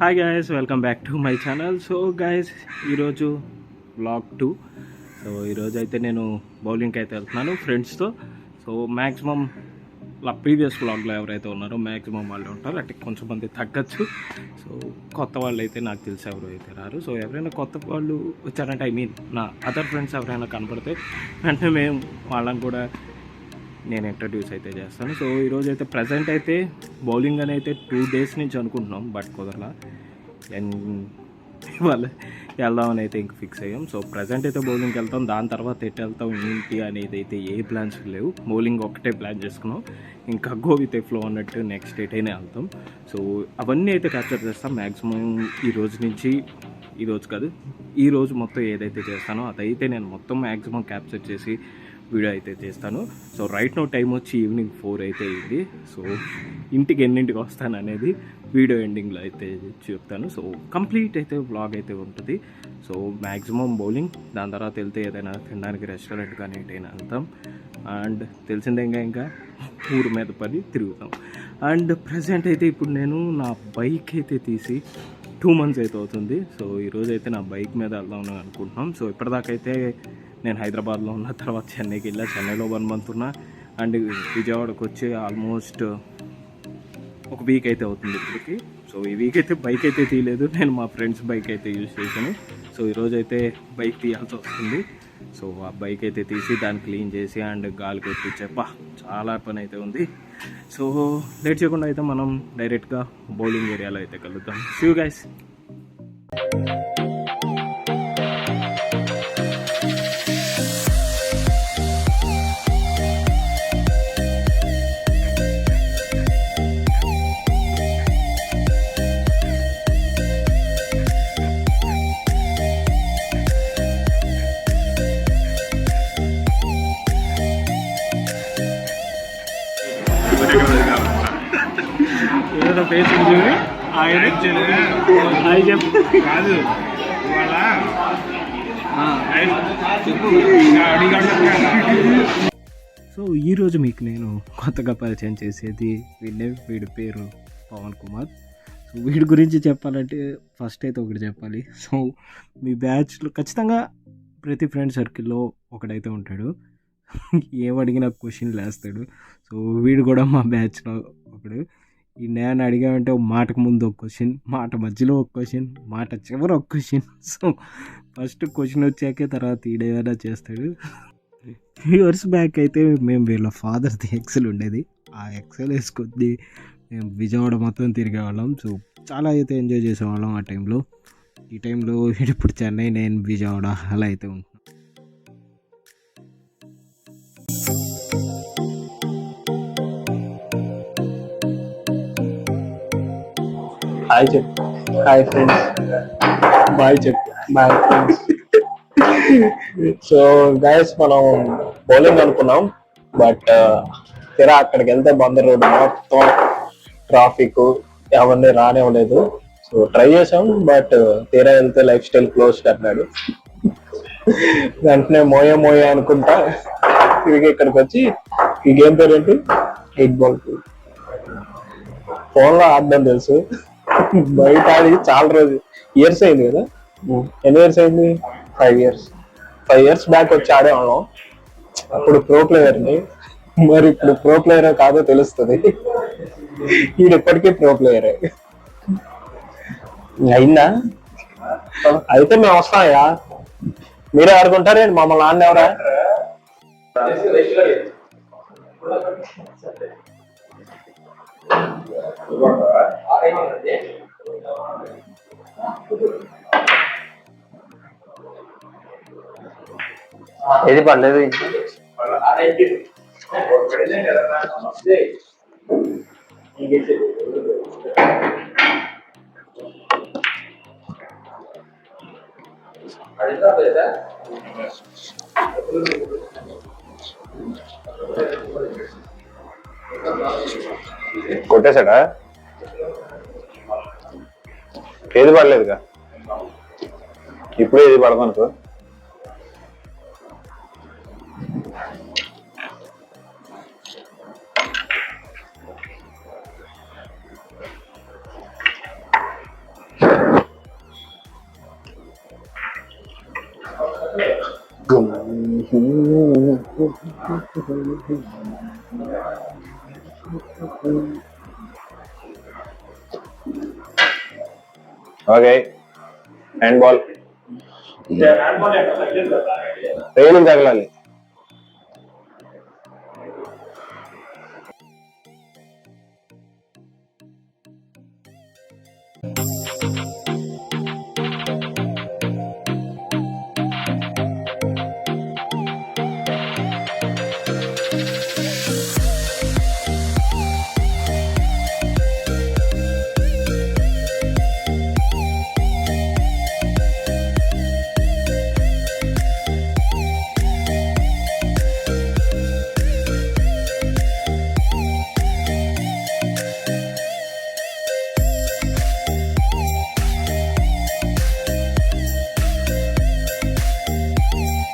Hi guys, welcome back to my channel. So guys, ఈరోజు vlog 2. So ఈరోజు అయితే నేను బౌలింగ్కి అయితే వెళ్తున్నాను ఫ్రెండ్స్తో. సో మ్యాక్సిమం ప్రీవియస్ వ్లాగ్లో ఎవరైతే ఉన్నారో మ్యాక్సిమం వాళ్ళు ఉంటారు, అంటే కొంచెం మంది తగ్గచ్చు. సో కొత్త వాళ్ళు అయితే నాకు తెలిసి ఎవరు అయితే రారు. సో ఎవరైనా కొత్త వాళ్ళు వచ్చారంటే, ఐ మీన్ నా అదర్ ఫ్రెండ్స్ ఎవరైనా కనపడితే వెంటనే మేము వాళ్ళని కూడా నేను ఇంట్రడ్యూస్ అయితే చేస్తాను. సో ఈరోజు అయితే ప్రజెంట్ అయితే బౌలింగ్ అని అయితే 2 days నుంచి అనుకుంటున్నాం, బట్ కుదరలా. అండ్ ఇవాళ వెళ్దామని అయితే ఇంక ఫిక్స్ అయ్యాం. సో ప్రజెంట్ అయితే బౌలింగ్కి వెళ్తాం. దాని తర్వాత ఎటు వెళ్తాం ఏంటి అనేది అయితే ఏ ప్లాన్స్ లేవు. బౌలింగ్ ఒకటే ప్లాన్ చేసుకున్నాం, ఇంకా గో విత్ ఏ ఫ్లో అన్నట్టు నెక్స్ట్ ఎటైనా వెళ్తాం. సో అవన్నీ అయితే క్యాప్చర్ చేస్తాం మ్యాక్సిమం ఈ రోజు మొత్తం ఏదైతే చేస్తానో అదైతే నేను మొత్తం మ్యాక్సిమం క్యాప్చర్ చేసి వీడియో అయితే చేస్తాను. సో రైట్ నో టైం వచ్చి ఈవినింగ్ 4 అయితే అయింది. సో ఇంటికి ఎన్నింటికి వస్తాను అనేది వీడియో ఎండింగ్లో అయితే చెప్తాను. సో కంప్లీట్ అయితే వ్లాగ్ అయితే ఉంటుంది. సో మ్యాక్సిమం బౌలింగ్, దాని తర్వాత వెళ్తే ఏదైనా తినడానికి రెస్టారెంట్ కానీ ఎటైనా వెళ్తాం. అండ్ తెలిసిందే ఇంకా ఊరు మీద పడి తిరుగుతాం. అండ్ ప్రజెంట్ అయితే ఇప్పుడు నేను నా బైక్ అయితే తీసి 2 months అయితే అవుతుంది. సో ఈరోజు అయితే నా బైక్ మీద వెళ్దామని అనుకుంటున్నాం. సో ఇప్పటిదాకా అయితే నేను హైదరాబాద్లో ఉన్న, తర్వాత చెన్నైకి వెళ్ళా, చెన్నైలో 1 month ఉన్నా. అండ్ విజయవాడకు వచ్చి ఆల్మోస్ట్ ఒక వీక్ అయితే అవుతుంది ఇప్పటికి. సో ఈ వీక్ అయితే బైక్ అయితే తీయలేదు, నేను మా ఫ్రెండ్స్ బైక్ అయితే యూజ్ చేశాను. సో ఈరోజు అయితే బైక్ తీయాల్సి వస్తుంది. సో ఆ బైక్ అయితే తీసి దాన్ని క్లీన్ చేసి అండ్ గాలి కొట్టించే చాలా పని అయితే ఉంది. సో లేట్ చేయకుండా అయితే మనం డైరెక్ట్గా బౌలింగ్ ఏరియాలో అయితే కలుద్దాం. See you guys. ఏదో ఫేస్ చూసి ఆయన కాదు సో ఈరోజు మీకు నేను కొత్తగా పరిచయం చేసేది వీడి పేరు పవన్ కుమార్. సో వీడి గురించి చెప్పాలంటే ఫస్ట్ అయితే ఒకటి చెప్పాలి. సో మీ బ్యాచ్లో ఖచ్చితంగా ప్రతి ఫ్రెండ్ సర్కిల్లో ఒకడైతే ఉంటాడు, ఏమడిగినా క్వశ్చన్లు వేస్తాడు. సో వీడు కూడా మా బ్యాచ్లో ఒకడు. ఈ నేను అడిగామంటే మాటకు ముందు ఒక క్వశ్చన్, మాట మధ్యలో ఒక క్వశ్చన్, మాట చివరి ఒక క్వశ్చన్. సో ఫస్ట్ క్వశ్చన్ వచ్చాకే తర్వాత ఈడేమైనా చేస్తాడు. 3 years బ్యాక్ అయితే మేము వీళ్ళ ఫాదర్ది ఎక్సెల్ ఉండేది. ఆ ఎక్సెల్ వేసుకొద్ది మేము విజయవాడ మొత్తం తిరిగేవాళ్ళం. సో చాలా అయితే ఎంజాయ్ చేసేవాళ్ళం ఆ టైంలో. ఈ టైంలో ఇప్పుడు చెన్నై, నేను విజయవాడ అలా అయితే ఉంటున్నాం. హాయ్ చెప్పు. Hi friends. బాయ్ చెప్పు. Bye friends. సో గైస్, మనం బౌలింగ్ అనుకున్నాం, బట్ తీరా అక్కడికి వెళ్తే బందర్ రోడ్డు మొత్తం ట్రాఫిక్ అవన్నీ రానివ్వలేదు. సో ట్రై చేసాం, బట్ తీరా వెళ్తే లైఫ్ స్టైల్ క్లోజ్ అన్నాడు. వెంటనే మోయే అనుకుంటా తిరిగి ఇక్కడికి వచ్చి ఈ గేమ్ పేరు ఏంటి, 8 ball ఫోన్లో ఆడడం తెలుసు, బయట ఆడి చాలా ఇయర్స్ అయింది కదా. ఎన్ని ఇయర్స్ అయింది? 5 years బ్యాక్ వచ్చి ఆడేవాళ్ళం. అప్పుడు ప్రో ప్లేయర్ని, మరి ఇప్పుడు ప్రో ప్లేయర్ కాదో తెలుస్తుంది. ఈయన ఇప్పటికీ ప్రో ప్లేయరే. అయిందా? అయితే మేము వస్తాయా, మీరే ఆడుకుంటారే, మమ్మల్ని ఆడినెవరా? ఏది పడలేదు. కొట్టేశాడా? ఏది పడలేదుగా, ఇప్పుడు ఏది పడదనుకో. Okay, hand ball training తగలాలి.